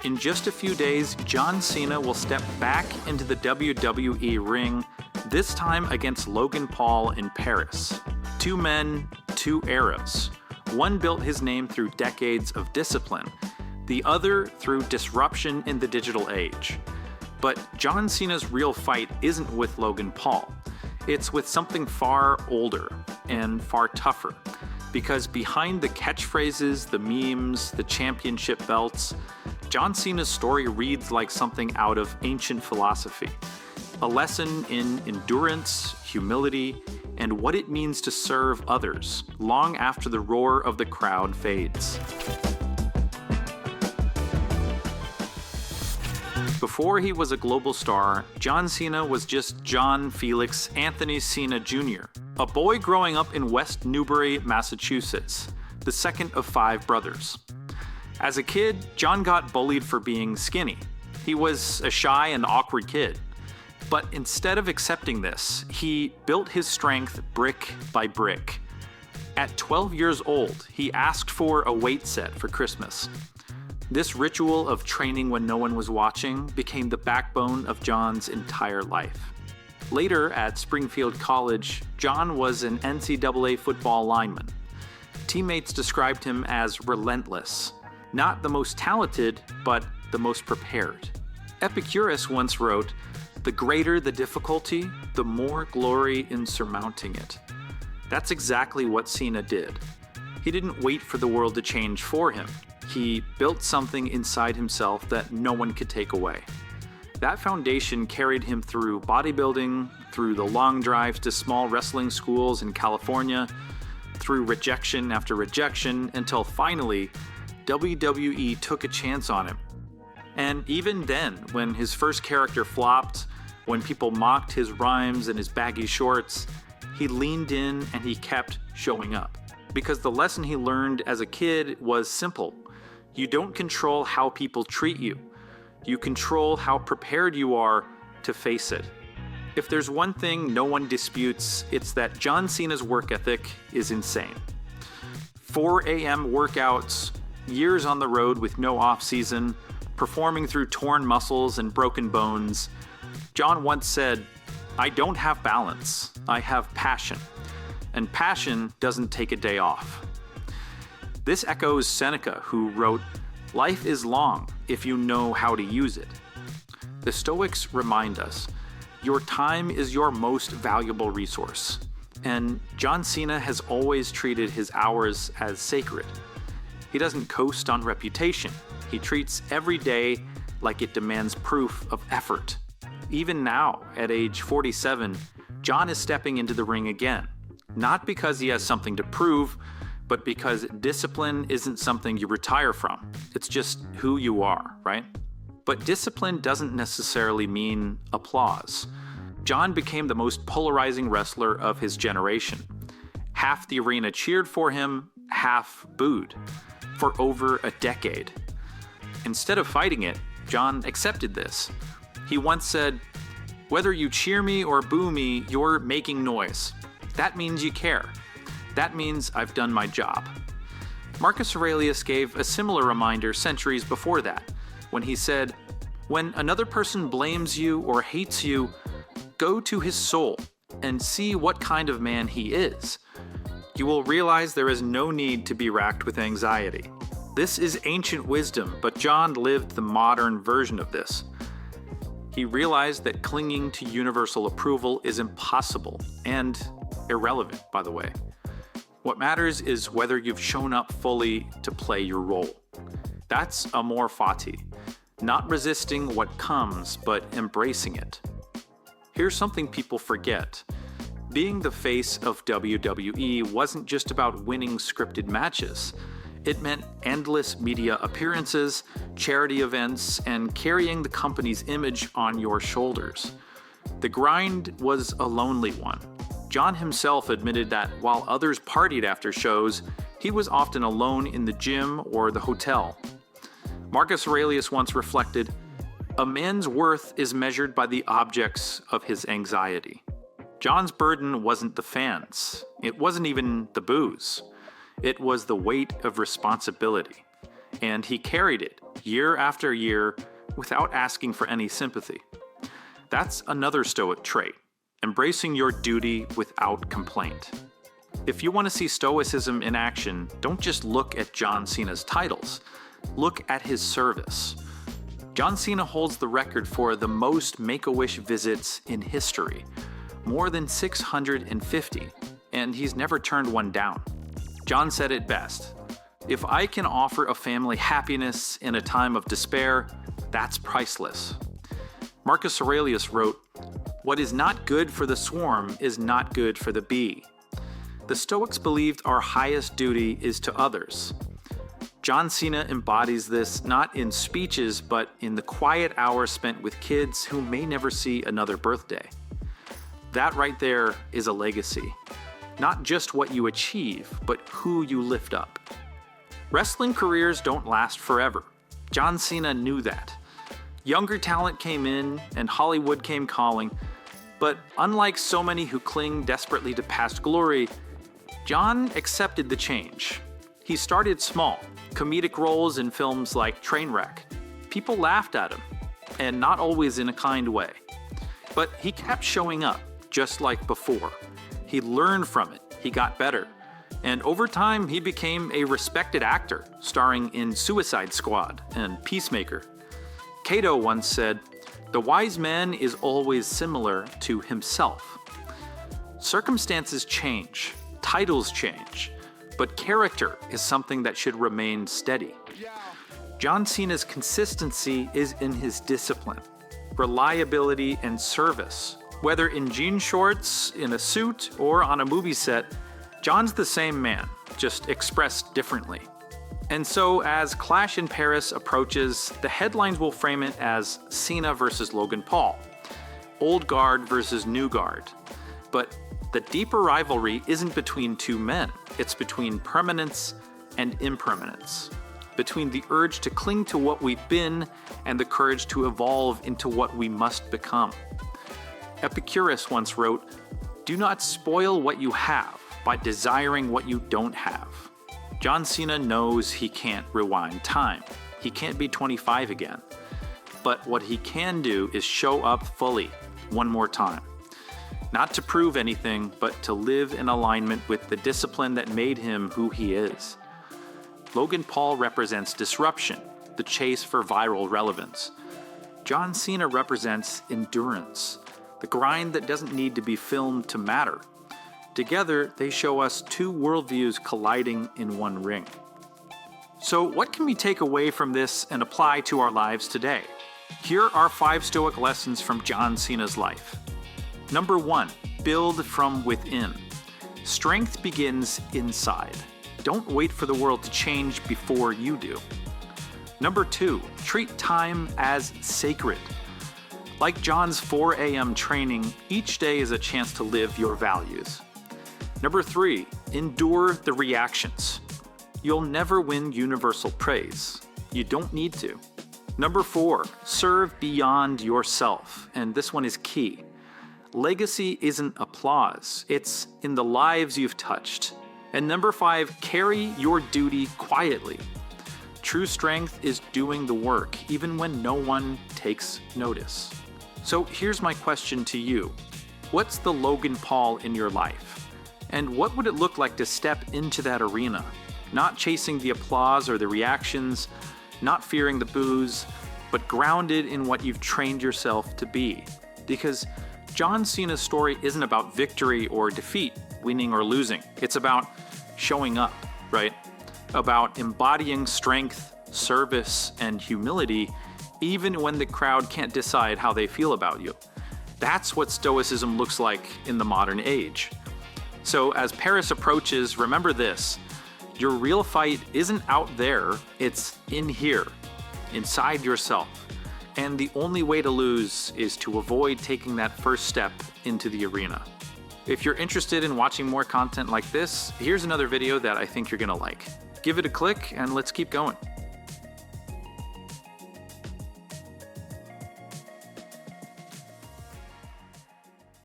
In just a few days, John Cena will step back into the WWE ring, this time against Logan Paul in Paris. Two men, two eras. One built his name through decades of discipline, the other through disruption in the digital age. But John Cena's real fight isn't with Logan Paul. It's with something far older and far tougher. Because behind the catchphrases, the memes, the championship belts, John Cena's story reads like something out of ancient philosophy. A lesson in endurance, humility, and what it means to serve others long after the roar of the crowd fades. Before he was a global star, John Cena was just John Felix Anthony Cena Jr., a boy growing up in West Newbury, Massachusetts, the second of 5 brothers. As a kid, John got bullied for being skinny. He was a shy and awkward kid. But instead of accepting this, he built his strength brick by brick. At 12 years old, he asked for a weight set for Christmas. This ritual of training when no one was watching became the backbone of John's entire life. Later, at Springfield College, John was an NCAA football lineman. Teammates described him as relentless, not the most talented, but the most prepared. Epicurus once wrote, "The greater the difficulty, the more glory in surmounting it." That's exactly what Cena did. He didn't wait for the world to change for him. He built something inside himself that no one could take away. That foundation carried him through bodybuilding, through the long drives to small wrestling schools in California, through rejection after rejection, until finally, WWE took a chance on him. And even then, when his first character flopped, when people mocked his rhymes and his baggy shorts, he leaned in and he kept showing up. Because the lesson he learned as a kid was simple. You don't control how people treat you. You control how prepared you are to face it. If there's one thing no one disputes, it's that John Cena's work ethic is insane. 4 a.m. workouts, years on the road with no off-season, performing through torn muscles and broken bones. John once said, "I don't have balance, I have passion. And passion doesn't take a day off." This echoes Seneca, who wrote, "Life is long if you know how to use it." The Stoics remind us, your time is your most valuable resource. And John Cena has always treated his hours as sacred. He doesn't coast on reputation. He treats every day like it demands proof of effort. Even now, at age 47, John is stepping into the ring again. Not because he has something to prove, but because discipline isn't something you retire from. It's just who you are, right? But discipline doesn't necessarily mean applause. John became the most polarizing wrestler of his generation. Half the arena cheered for him, half booed, for over a decade. Instead of fighting it, John accepted this. He once said, "Whether you cheer me or boo me, you're making noise. That means you care. That means I've done my job." Marcus Aurelius gave a similar reminder centuries before that, when he said, "When another person blames you or hates you, go to his soul and see what kind of man he is. You will realize there is no need to be racked with anxiety." This is ancient wisdom, but John lived the modern version of this. He realized that clinging to universal approval is impossible and irrelevant, by the way. What matters is whether you've shown up fully to play your role. That's amor fati, not resisting what comes, but embracing it. Here's something people forget. Being the face of WWE wasn't just about winning scripted matches. It meant endless media appearances, charity events, and carrying the company's image on your shoulders. The grind was a lonely one. John himself admitted that while others partied after shows, he was often alone in the gym or the hotel. Marcus Aurelius once reflected, "A man's worth is measured by the objects of his anxiety." John's burden wasn't the fans. It wasn't even the booze. It was the weight of responsibility. And he carried it year after year without asking for any sympathy. That's another Stoic trait, embracing your duty without complaint. If you want to see Stoicism in action, don't just look at John Cena's titles. Look at his service. John Cena holds the record for the most Make-A-Wish visits in history, more than 650, and he's never turned one down. John said it best: "If I can offer a family happiness in a time of despair, that's priceless." Marcus Aurelius wrote, "What is not good for the swarm is not good for the bee." The Stoics believed our highest duty is to others. John Cena embodies this not in speeches, but in the quiet hours spent with kids who may never see another birthday. That right there is a legacy. Not just what you achieve, but who you lift up. Wrestling careers don't last forever. John Cena knew that. Younger talent came in and Hollywood came calling, but unlike so many who cling desperately to past glory, John accepted the change. He started small, comedic roles in films like Trainwreck. People laughed at him, and not always in a kind way. But he kept showing up, just like before. He learned from it, he got better, and over time he became a respected actor, starring in Suicide Squad and Peacemaker. Cato once said, "The wise man is always similar to himself." Circumstances change, titles change, but character is something that should remain steady. John Cena's consistency is in his discipline, reliability, and service. Whether in jean shorts, in a suit, or on a movie set, John's the same man, just expressed differently. And so as Clash in Paris approaches, the headlines will frame it as Cena versus Logan Paul, old guard versus new guard. But the deeper rivalry isn't between two men, it's between permanence and impermanence, between the urge to cling to what we've been and the courage to evolve into what we must become. Epicurus once wrote, "Do not spoil what you have by desiring what you don't have." John Cena knows he can't rewind time. He can't be 25 again. But what he can do is show up fully one more time. Not to prove anything, but to live in alignment with the discipline that made him who he is. Logan Paul represents disruption, the chase for viral relevance. John Cena represents endurance, the grind that doesn't need to be filmed to matter. Together, they show us two worldviews colliding in one ring. So what can we take away from this and apply to our lives today? Here are 5 Stoic lessons from John Cena's life. Number 1, build from within. Strength begins inside. Don't wait for the world to change before you do. Number 2, treat time as sacred. Like John's 4 a.m. training, each day is a chance to live your values. Number 3, endure the reactions. You'll never win universal praise. You don't need to. Number 4, serve beyond yourself, and this one is key. Legacy isn't applause, it's in the lives you've touched. And number 5, carry your duty quietly. True strength is doing the work, even when no one takes notice. So here's my question to you. What's the Logan Paul in your life? And what would it look like to step into that arena? Not chasing the applause or the reactions, not fearing the boos, but grounded in what you've trained yourself to be. Because John Cena's story isn't about victory or defeat, winning or losing. It's about showing up, right? About embodying strength, service, and humility, even when the crowd can't decide how they feel about you. That's what Stoicism looks like in the modern age. So as Paris approaches, remember this: your real fight isn't out there, it's in here, inside yourself. And the only way to lose is to avoid taking that first step into the arena. If you're interested in watching more content like this, here's another video that I think you're gonna like. Give it a click and let's keep going.